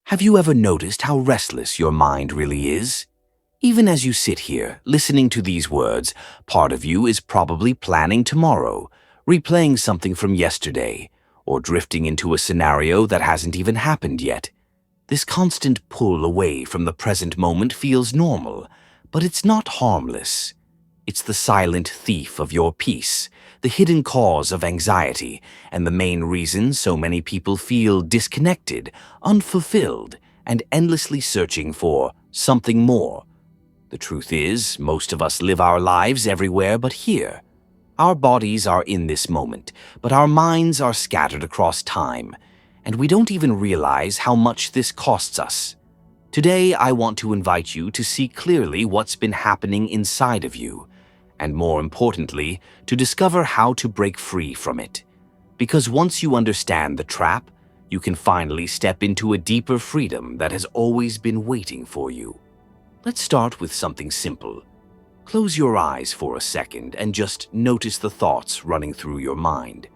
Have you ever noticed how restless your mind really is? Even as you sit here, listening to these words, part of you is probably planning tomorrow, replaying something from yesterday, or drifting into a scenario that hasn't even happened yet. This constant pull away from the present moment feels normal, but it's not harmless. It's the silent thief of your peace, the hidden cause of anxiety, and the main reason so many people feel disconnected, unfulfilled, and endlessly searching for something more. The truth is, most of us live our lives everywhere but here. Our bodies are in this moment, but our minds are scattered across time, and we don't even realize how much this costs us. Today, I want to invite you to see clearly what's been happening inside of you, and more importantly, to discover how to break free from it. Because once you understand the trap, you can finally step into a deeper freedom that has always been waiting for you. Let's start with something simple. Close your eyes for a second and just notice the thoughts running through your mind.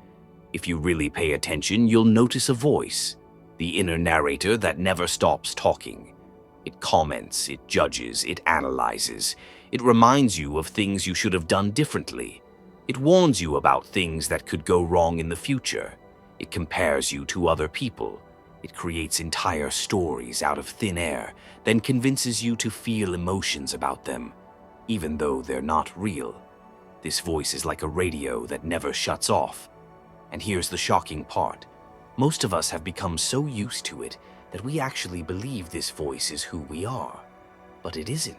If you really pay attention, you'll notice a voice, the inner narrator that never stops talking. It comments, it judges, it analyzes. It reminds you of things you should have done differently. It warns you about things that could go wrong in the future. It compares you to other people. It creates entire stories out of thin air, then convinces you to feel emotions about them, even though they're not real. This voice is like a radio that never shuts off. And here's the shocking part. Most of us have become so used to it that we actually believe this voice is who we are. But it isn't.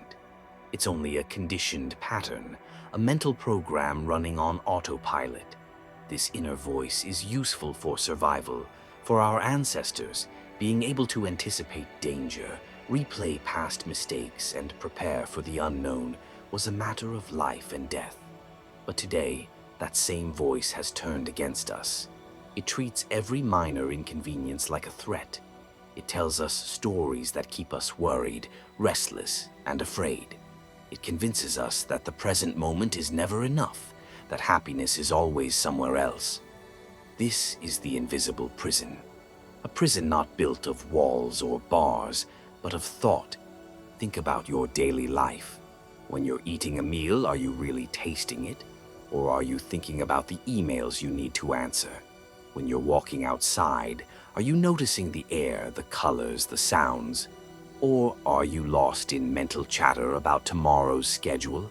It's only a conditioned pattern, a mental program running on autopilot. This inner voice is useful for survival, for our ancestors. Being able to anticipate danger, replay past mistakes, and prepare for the unknown was a matter of life and death. But today, that same voice has turned against us. It treats every minor inconvenience like a threat. It tells us stories that keep us worried, restless, and afraid. It convinces us that the present moment is never enough, that happiness is always somewhere else. This is the invisible prison. A prison not built of walls or bars, but of thought. Think about your daily life. When you're eating a meal, are you really tasting it? Or are you thinking about the emails you need to answer? When you're walking outside, are you noticing the air, the colors, the sounds? Or are you lost in mental chatter about tomorrow's schedule?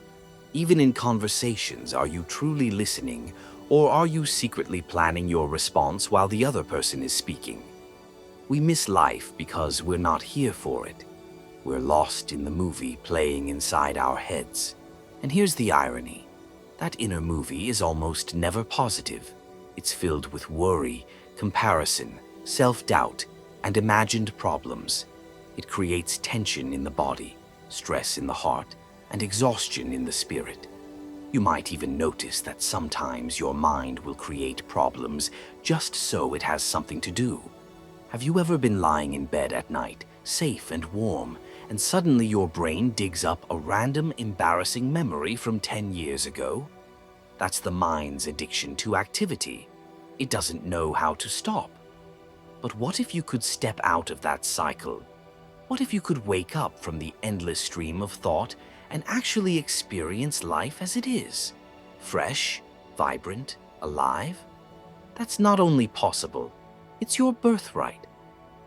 Even in conversations, are you truly listening, or are you secretly planning your response while the other person is speaking? We miss life because we're not here for it. We're lost in the movie playing inside our heads. And here's the irony. That inner movie is almost never positive. It's filled with worry, comparison, self-doubt, and imagined problems. It creates tension in the body, stress in the heart, and exhaustion in the spirit. You might even notice that sometimes your mind will create problems just so it has something to do. Have you ever been lying in bed at night, safe and warm, and suddenly your brain digs up a random, embarrassing memory from 10 years ago? That's the mind's addiction to activity. It doesn't know how to stop. But what if you could step out of that cycle? What if you could wake up from the endless stream of thought and actually experience life as it is? Fresh, vibrant, alive? That's not only possible, it's your birthright.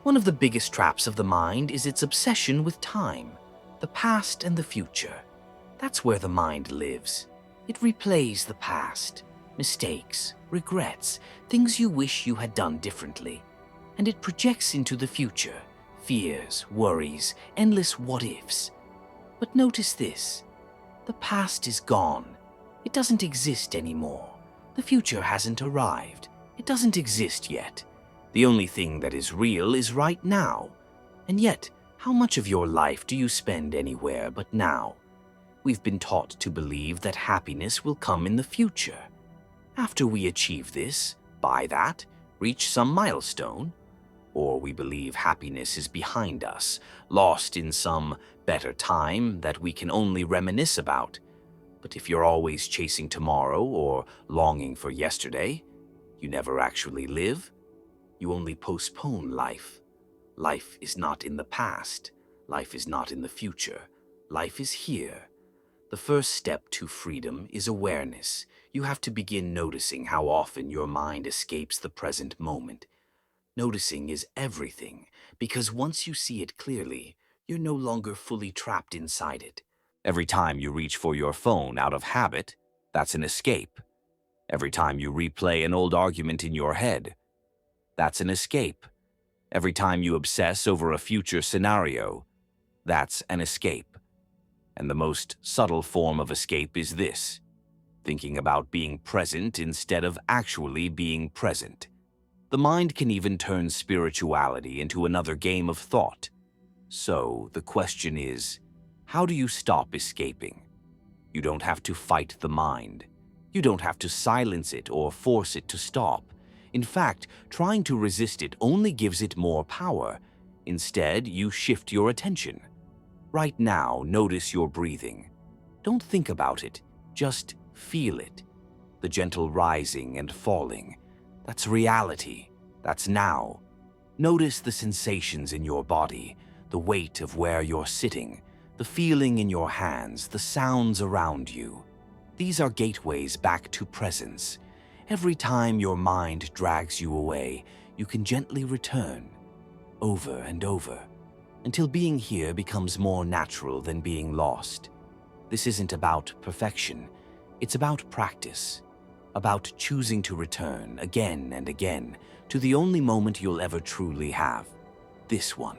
One of the biggest traps of the mind is its obsession with time, the past and the future. That's where the mind lives. It replays the past, mistakes, regrets, things you wish you had done differently. And it projects into the future, fears, worries, endless what-ifs. But notice this. The past is gone. It doesn't exist anymore. The future hasn't arrived. It doesn't exist yet. The only thing that is real is right now. And yet, how much of your life do you spend anywhere but now? We've been taught to believe that happiness will come in the future. After we achieve this, buy that, reach some milestone, or we believe happiness is behind us, lost in some better time that we can only reminisce about. But if you're always chasing tomorrow or longing for yesterday, you never actually live. You only postpone life. Life is not in the past. Life is not in the future. Life is here. The first step to freedom is awareness. You have to begin noticing how often your mind escapes the present moment. Noticing is everything, because once you see it clearly, you're no longer fully trapped inside it. Every time you reach for your phone out of habit, that's an escape. Every time you replay an old argument in your head, that's an escape. Every time you obsess over a future scenario, that's an escape. And the most subtle form of escape is this: thinking about being present instead of actually being present. The mind can even turn spirituality into another game of thought. So, the question is, how do you stop escaping? You don't have to fight the mind. You don't have to silence it or force it to stop. In fact, trying to resist it only gives it more power. Instead, you shift your attention. Right now, notice your breathing. Don't think about it, just feel it. The gentle rising and falling. That's reality. That's now. Notice the sensations in your body, the weight of where you're sitting, the feeling in your hands, the sounds around you. These are gateways back to presence. Every time your mind drags you away, you can gently return, over and over, until being here becomes more natural than being lost. This isn't about perfection. It's about practice, about choosing to return again and again to the only moment you'll ever truly have, this one.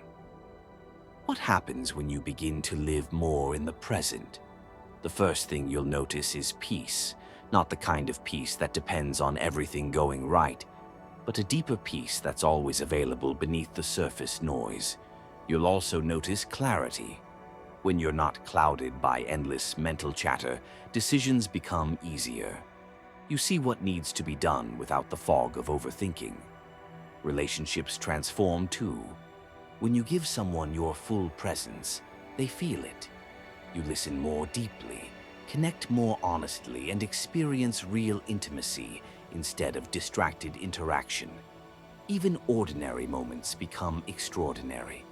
What happens when you begin to live more in the present? The first thing you'll notice is peace, not the kind of peace that depends on everything going right, but a deeper peace that's always available beneath the surface noise. You'll also notice clarity. When you're not clouded by endless mental chatter, decisions become easier. You see what needs to be done without the fog of overthinking. Relationships transform too. When you give someone your full presence, they feel it. You listen more deeply, connect more honestly, and experience real intimacy instead of distracted interaction. Even ordinary moments become extraordinary.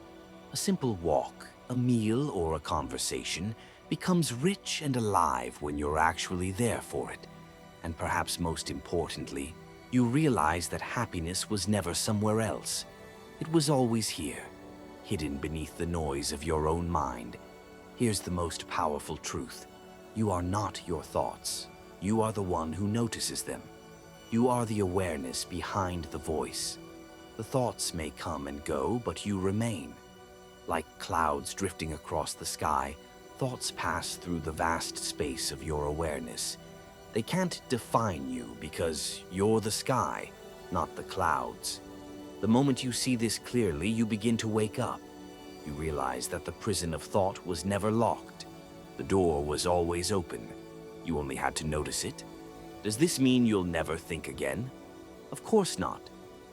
A simple walk, a meal, or a conversation becomes rich and alive when you're actually there for it. And perhaps most importantly, you realize that happiness was never somewhere else. It was always here, hidden beneath the noise of your own mind. Here's the most powerful truth. You are not your thoughts. You are the one who notices them. You are the awareness behind the voice. The thoughts may come and go, but you remain. Like clouds drifting across the sky, thoughts pass through the vast space of your awareness. They can't define you because you're the sky, not the clouds. The moment you see this clearly, you begin to wake up. You realize that the prison of thought was never locked. The door was always open. You only had to notice it. Does this mean you'll never think again? Of course not.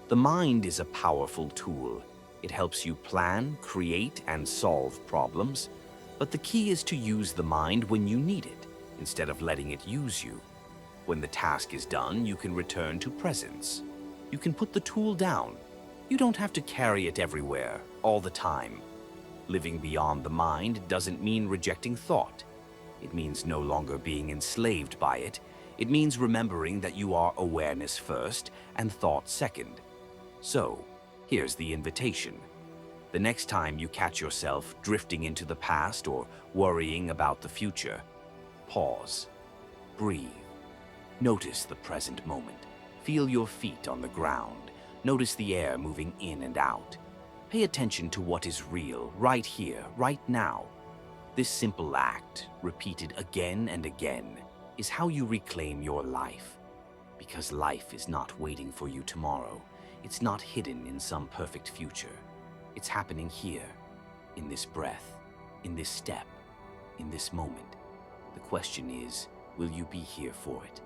The mind is a powerful tool. It helps you plan, create, and solve problems. But the key is to use the mind when you need it, instead of letting it use you. When the task is done, you can return to presence. You can put the tool down. You don't have to carry it everywhere, all the time. Living beyond the mind doesn't mean rejecting thought. It means no longer being enslaved by it. It means remembering that you are awareness first and thought second. So, here's the invitation. The next time you catch yourself drifting into the past or worrying about the future, pause, breathe. Notice the present moment. Feel your feet on the ground. Notice the air moving in and out. Pay attention to what is real, right here, right now. This simple act, repeated again and again, is how you reclaim your life. Because life is not waiting for you tomorrow. It's not hidden in some perfect future. It's happening here, in this breath, in this step, in this moment. The question is, will you be here for it?